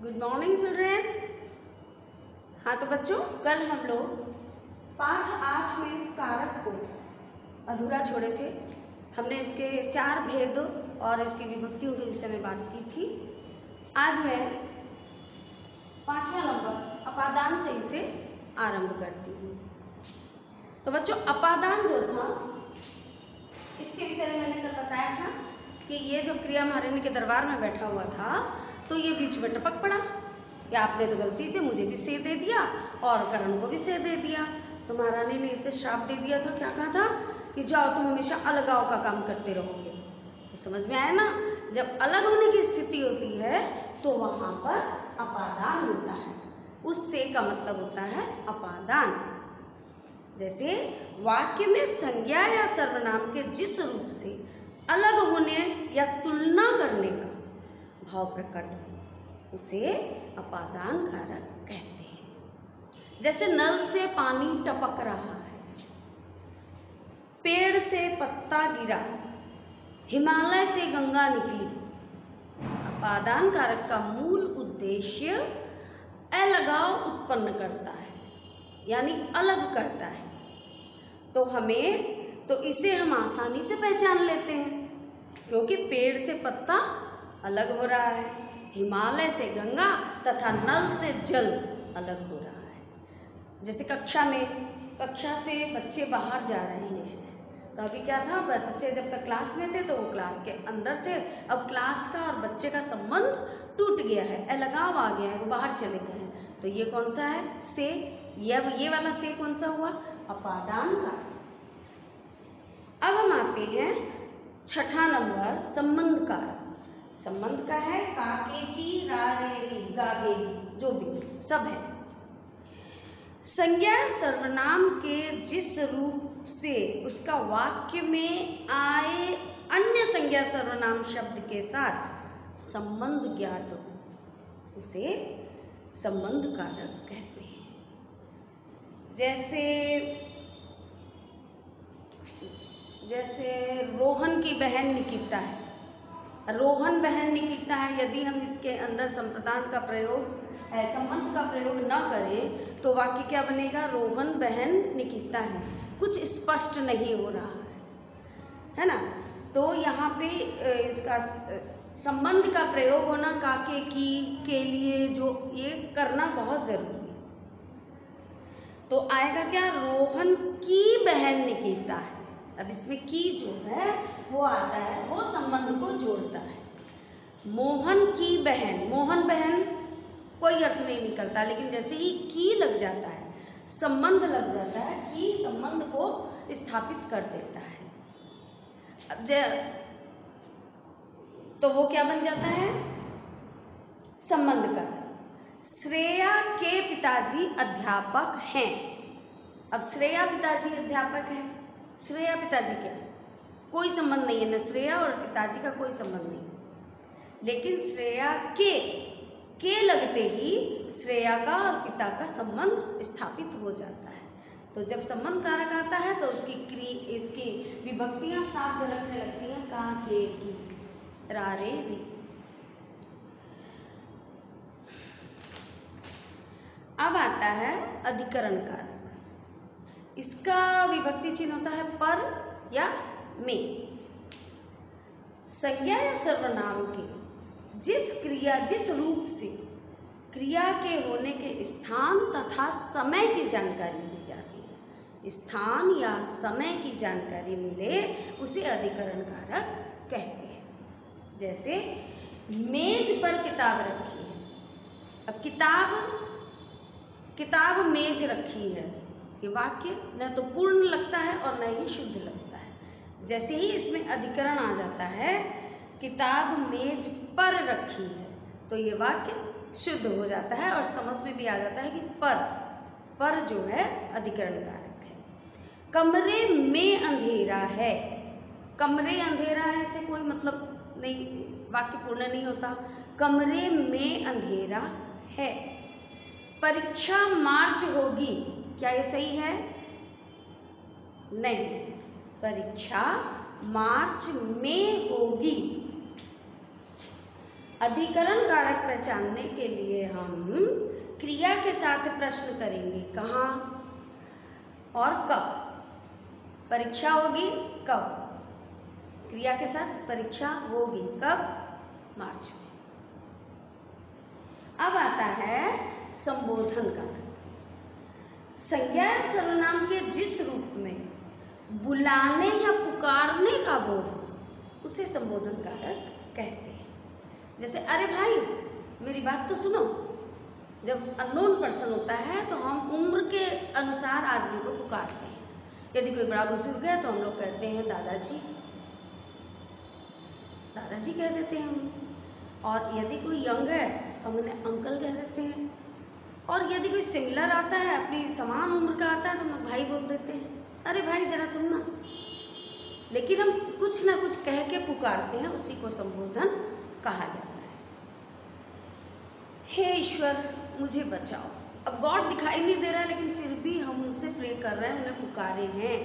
Good morning children. हाँ तो बच्चों, कल हम लोग पाठ 8 में कारक को अधूरा छोड़े थे। हमने इसके 4 भेद और इसकी विभक्तियों के विषय में बात की थी। आज मैं 5वां नंबर अपादान से इसे आरंभ करती हूँ। तो बच्चों, अपादान जो था इसके विषय में मैंने कल बताया था कि ये जो क्रिया महारानी के दरबार में बैठा हुआ था तो ये बीच में टपक पड़ा कि आपने तो गलती से मुझे भी से दे दिया और करण को भी से दे दिया। तो महारानी ने इसे श्राप दे दिया था। क्या कहा था कि जाओ तुम हमेशा अलगाव का काम करते रहोगे। तो समझ में आया ना, जब अलग होने की स्थिति होती है तो वहां पर अपादान होता है। उस से का मतलब होता है अपादान। जैसे वाक्य में संज्ञा या सर्वनाम के जिस रूप से अलग होने या तुलना करने का भाव प्रकट हो उसे अपादान कारक कहते हैं। जैसे नल से पानी टपक रहा है, पेड़ से पत्ता गिरा, हिमालय से गंगा निकली। अपादान कारक का मूल उद्देश्य अलगाव उत्पन्न करता है, यानी अलग करता है। तो इसे हम आसानी से पहचान लेते हैं क्योंकि पेड़ से पत्ता अलग हो रहा है, हिमालय से गंगा तथा नल से जल अलग हो रहा है। जैसे कक्षा से बच्चे बाहर जा रहे हैं। तो अभी क्या था, बच्चे जब तक क्लास में थे तो वो क्लास के अंदर थे। अब क्लास का और बच्चे का संबंध टूट गया है, अलगाव आ गया है, वो बाहर चले गए हैं। तो ये कौन सा है? से। ये वाला से कौन सा हुआ? अपादान का। अब हम आते हैं 6ठा नंबर संबंध कारक। संबंध का है काके की, रारेरी, गागेरी, जो भी सब है। संज्ञा सर्वनाम के जिस रूप से उसका वाक्य में आए अन्य संज्ञा सर्वनाम शब्द के साथ संबंध ज्ञात हो उसे संबंध कारक कहते हैं। जैसे रोहन की बहन निकिता है, रोहन बहन निकिता है। यदि हम इसके अंदर संप्रदान का प्रयोग, संबंध का प्रयोग न करें तो वाक्य क्या बनेगा? रोहन बहन निकिता है। कुछ स्पष्ट नहीं हो रहा है ना। तो यहाँ पे इसका संबंध का प्रयोग होना काके की के लिए जो ये करना बहुत जरूरी है। तो आएगा क्या? रोहन की बहन निकिता है। अब इसमें की जो है वो आता है, वो संबंध को जोड़ता है। मोहन की बहन, मोहन बहन कोई अर्थ नहीं निकलता, लेकिन जैसे ही की लग जाता है, संबंध लग जाता है, की संबंध को स्थापित कर देता है। अब तो वो क्या बन जाता है? संबंध का। श्रेया के पिताजी अध्यापक हैं। अब श्रेया पिताजी अध्यापक हैं। श्रेया पिताजी क्या? कोई संबंध नहीं है, न श्रेया और पिताजी का कोई संबंध नहीं। लेकिन श्रेया के लगते ही श्रेया का और पिता का संबंध स्थापित हो जाता है। तो जब संबंध कारक आता है तो इसकी विभक्तियां साफ झलकने लगती हैं। का, के, की, रा, रे, री। अब आता है अधिकरण कारक। इसका विभक्ति चिन्ह होता है पर या में। संज्ञा या सर्वनाम के जिस रूप से क्रिया के होने के स्थान तथा समय की जानकारी दी जाती है, स्थान या समय की जानकारी मिले उसे अधिकरण कारक कहते हैं। जैसे मेज पर किताब रखी है। अब किताब मेज रखी है, ये वाक्य न तो पूर्ण लगता है और न ही शुद्ध लगता है। जैसे ही इसमें अधिकरण आ जाता है, किताब मेज पर रखी है, तो ये वाक्य शुद्ध हो जाता है और समझ में भी आ जाता है कि पर जो है अधिकरण कारक है। कमरे में अंधेरा है। कमरे अंधेरा है से कोई मतलब नहीं, वाक्य पूर्ण नहीं होता। कमरे में अंधेरा है। परीक्षा मार्च होगी, क्या ये सही है? नहीं, परीक्षा मार्च में होगी। अधिकरण कारक पहचानने के लिए हम क्रिया के साथ प्रश्न करेंगे। कहाँ और कब परीक्षा होगी? कब क्रिया के साथ परीक्षा होगी? कब? मार्च में। अब आता है संबोधन कारक। संज्ञा या सर्वनाम के जिस रूप में बुलाने या पुकारने का बोध हो उसे संबोधन कारक कहते हैं। जैसे अरे भाई मेरी बात तो सुनो। जब अननोन पर्सन होता है तो हम उम्र के अनुसार आदमी को पुकारते हैं। यदि कोई बड़ा बुजुर्ग है तो हम लोग कहते हैं दादाजी, दादाजी कह देते हैं हम। और यदि कोई यंग है तो हम उन्हें अंकल कह देते हैं। और यदि कोई सिमिलर आता है, अपनी समान उम्र का आता है, तो हम भाई बोल देते हैं, अरे भाई जरा सुनना। लेकिन हम कुछ ना कुछ कह के पुकारते हैं, उसी को संबोधन कहा जाता है। हे ईश्वर मुझे बचाओ। अब गॉड दिखाई नहीं दे रहा है लेकिन फिर भी हम उनसे प्रे कर रहे हैं, उन्हें पुकारे हैं।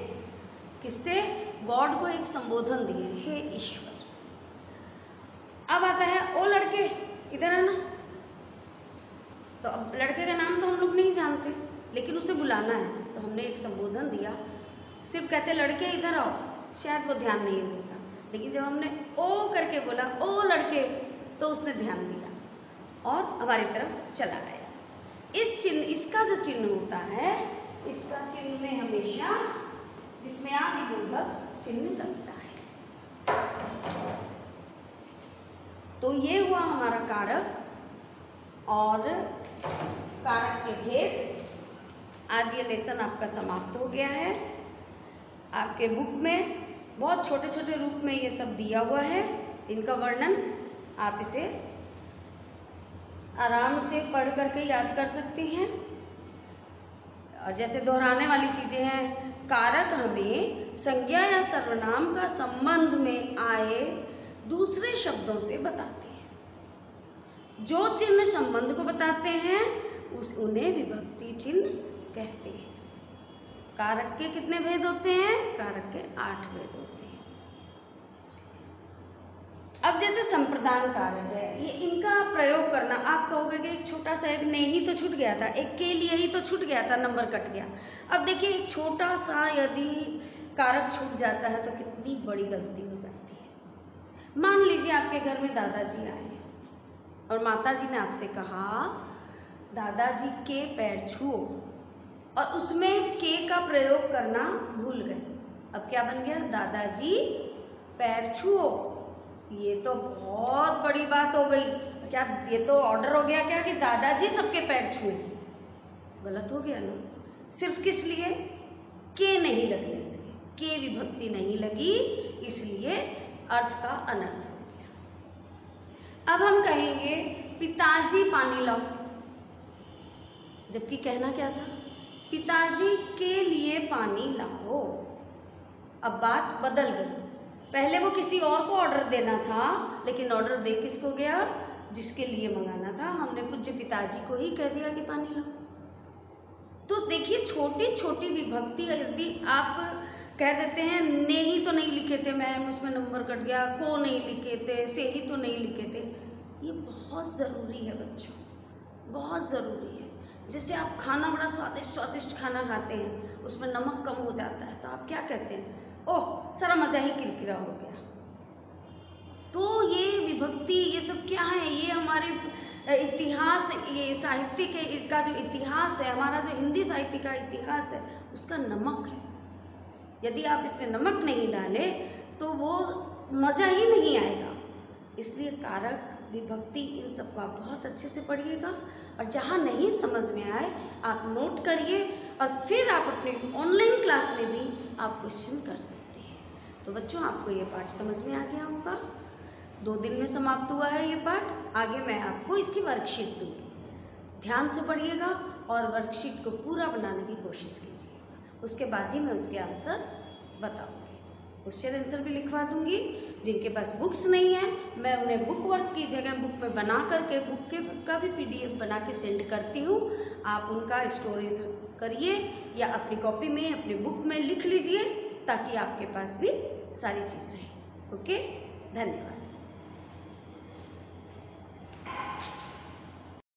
किससे? गॉड को एक संबोधन दिए, हे ईश्वर। अब आता है ओ लड़के इधर आना। तो अब लड़के का नाम तो हम लोग नहीं जानते लेकिन उसे बुलाना है तो हमने एक संबोधन दिया। सिर्फ कहते लड़के इधर आओ, शायद वो ध्यान नहीं देगा। लेकिन जब हमने ओ करके बोला ओ लड़के तो उसने ध्यान दिया और हमारी तरफ चला आया। इस चिन्ह, इसका जो चिन्ह होता है, इसका चिन्ह में हमेशा विस्मयादिबोधक चिन्ह लगता है। तो ये हुआ हमारा कारक और कारक के भेद। आज ये लेसन आपका समाप्त हो गया है। आपके बुक में बहुत छोटे छोटे रूप में ये सब दिया हुआ है। इनका वर्णन आप इसे आराम से पढ़ करके याद कर सकते हैं। और जैसे दोहराने वाली चीजें हैं, कारक हमें संज्ञा या सर्वनाम का संबंध में आए दूसरे शब्दों से बताते हैं। जो चिन्ह संबंध को बताते हैं उन्हें विभक्ति चिन्ह कहते हैं। कारक के कितने भेद होते हैं? कारक के 8 भेद होते हैं। अब जैसे संप्रदान कारक है, ये इनका प्रयोग करना, आप कहोगे कि एक छोटा सा एक ने ही तो छूट गया था, एक के लिए ही तो छूट गया था, नंबर कट गया। अब देखिए एक छोटा सा यदि कारक छूट जाता है तो कितनी बड़ी गलती हो जाती है। मान लीजिए आपके घर में दादाजी आए और माताजी ने आपसे कहा दादाजी के पैर छुओ, और उसमें के का प्रयोग करना भूल गए। अब क्या बन गया? दादाजी पैर छुओ। ये तो बहुत बड़ी बात हो गई। क्या ये तो ऑर्डर हो गया क्या कि दादाजी सबके पैर छुए? गलत हो गया ना। सिर्फ किस लिए? के नहीं लगने से, के विभक्ति नहीं लगी, इसलिए अर्थ का अनर्थ हो गया। अब हम कहेंगे पिताजी पानी लाओ, जबकि कहना क्या था? पिताजी के लिए पानी लाओ। अब बात बदल गई। पहले वो किसी और को ऑर्डर देना था, लेकिन ऑर्डर दे किसको गया? जिसके लिए मंगाना था। हमने पूज्य पिताजी को ही कह दिया कि पानी लाओ। तो देखिए छोटी छोटी विभक्ति यदि आप कह देते हैं, ने ही तो नहीं लिखे थे मैम, उसमें नंबर कट गया, को नहीं लिखे थे, से ही तो नहीं लिखे थे, ये बहुत ज़रूरी है बच्चों, बहुत ज़रूरी है। जैसे आप खाना बड़ा स्वादिष्ट स्वादिष्ट खाना खाते हैं, उसमें नमक कम हो जाता है तो आप क्या कहते हैं? ओह सारा मज़ा ही किरकिरा हो गया। तो ये विभक्ति, ये सब क्या है? ये हमारे इतिहास, ये साहित्य के इसका जो इतिहास है, हमारा जो हिंदी साहित्य का इतिहास है, उसका नमक है। यदि आप इसमें नमक नहीं डाले तो वो मज़ा ही नहीं आएगा। इसलिए कारक, विभक्ति, इन सबको आप बहुत अच्छे से पढ़िएगा और जहाँ नहीं समझ में आए आप नोट करिए और फिर आप अपने ऑनलाइन क्लास में भी आप क्वेश्चन कर सकते हैं। तो बच्चों आपको ये पाठ समझ में आ गया होगा। 2 दिन में समाप्त हुआ है ये पाठ। आगे मैं आपको इसकी वर्कशीट दूँगी। ध्यान से पढ़िएगा और वर्कशीट को पूरा बनाने की कोशिश कीजिएगा। उसके बाद ही मैं उसके आंसर बताऊँगी। क्वेश्चन आंसर भी लिखवा दूंगी। जिनके पास बुक्स नहीं है मैं उन्हें बुक वर्क की जगह बुक में बना करके बुक के का भी PDF बना के सेंड करती हूँ। आप उनका स्टोरेज करिए या अपनी कॉपी में, अपनी बुक में लिख लीजिए ताकि आपके पास भी सारी चीज़ रहे। ओके, धन्यवाद।